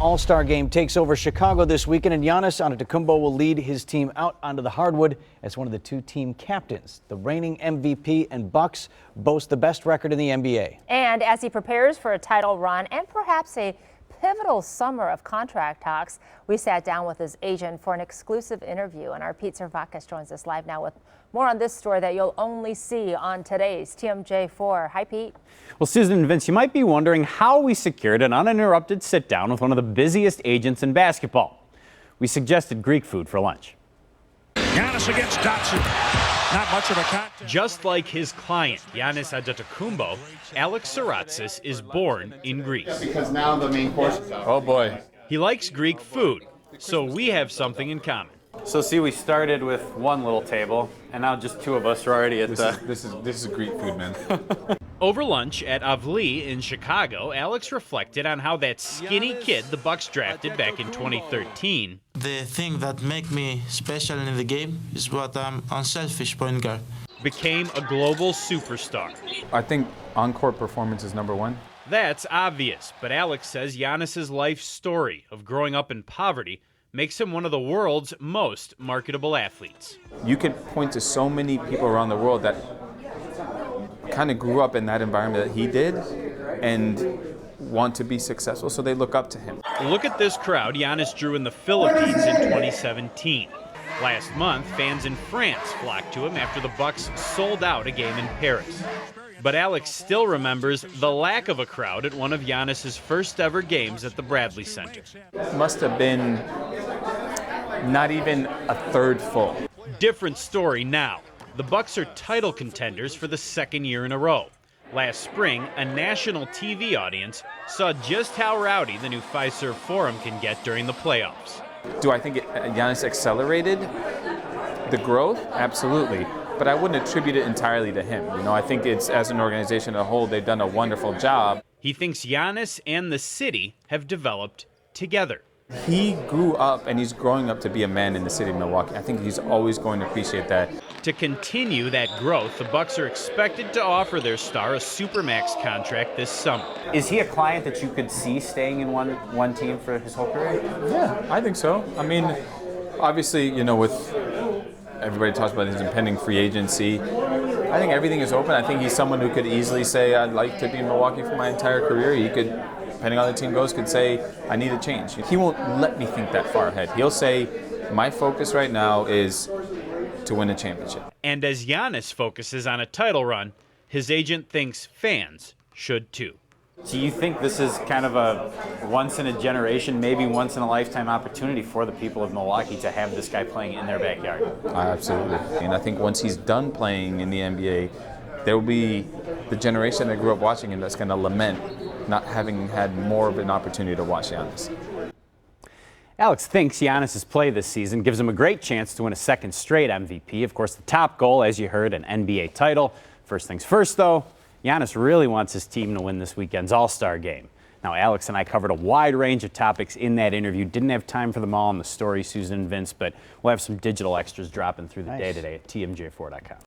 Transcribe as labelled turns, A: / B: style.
A: All-Star game takes over Chicago this weekend, and Giannis Antetokounmpo will lead his team out onto the hardwood as one of the two team captains. The reigning MVP and Bucks boast the best record in the NBA.
B: And as he prepares for a title run and perhaps a pivotal summer of contract talks, we sat down with his agent for an exclusive interview, and our Pete Servakis joins us live now with more on this story that you'll only see on today's TMJ4. Hi, Pete.
C: Well, Susan and Vince, you might be wondering how we secured an uninterrupted sit-down with one of the busiest agents in basketball. We suggested Greek food for lunch.
D: Giannis against Dotson. Not much of a contest.
C: Just like his client, Giannis Antetokounmpo, Alex Saratsis is born in Greece.
E: Because now the main course is out. Oh boy.
C: He likes Greek food, so we have something in common.
F: So see, we started with one little table, and now just two of us are already at
E: This is Greek food, man.
C: Over lunch at Avli in Chicago, Alex reflected on how that skinny kid the Bucks drafted back in 2013
G: The thing that makes me special in the game is what I'm unselfish point guard.
C: became a global superstar.
E: I think on-court performance is number one.
C: That's obvious, but Alex says Giannis's life story of growing up in poverty makes him one of the world's most marketable athletes.
E: You could point to so many people around the world that kind of grew up in that environment that he did and want to be successful, so they look up to him.
C: Look at this crowd Giannis drew in the Philippines in 2017. Last month, fans in France flocked to him after the Bucks sold out a game in Paris. But Alex still remembers the lack of a crowd at one of Giannis's first ever games at the Bradley Center.
E: Must have been not even a third full.
C: Different story now. The Bucks are title contenders for the second year in a row. Last spring, a national TV audience saw just how rowdy the new Fiserv Forum can get during the playoffs.
E: Do I think Giannis accelerated the growth? Absolutely. But I wouldn't attribute it entirely to him. You know, I think it's, as an organization as a whole, they've done a wonderful job.
C: He thinks Giannis and the city have developed together.
E: He grew up and he's growing up to be a man in the city of Milwaukee. I think he's always going to appreciate that.
C: To continue that growth, the Bucks are expected to offer their star a supermax contract this summer.
F: Is he a client that you could see staying in one team for his whole career?
E: Yeah, I think so. I mean, obviously, you know, with everybody talks about his impending free agency, I think everything is open. I think he's someone who could easily say, I'd like to be in Milwaukee for my entire career. He could, depending on how the team goes, could say, I need a change. He won't let me think that far ahead. He'll say, my focus right now is to win a championship.
C: And as Giannis focuses on a title run, his agent thinks fans should too.
F: Do you think this is kind of a once-in-a-generation, maybe once-in-a-lifetime opportunity for the people of Milwaukee to have this guy playing in their backyard?
E: Absolutely. And I think once he's done playing in the NBA, there will be the generation that grew up watching him that's going to lament not having had more of an opportunity to watch Giannis.
C: Alex thinks Giannis's play this season gives him a great chance to win a second straight MVP. Of course, the top goal, as you heard, an NBA title. First things first, though, Giannis really wants his team to win this weekend's All-Star game. Now, Alex and I covered a wide range of topics in that interview. Didn't have time for them all in the story, Susan and Vince, but we'll have some digital extras dropping through the day today at TMJ4.com.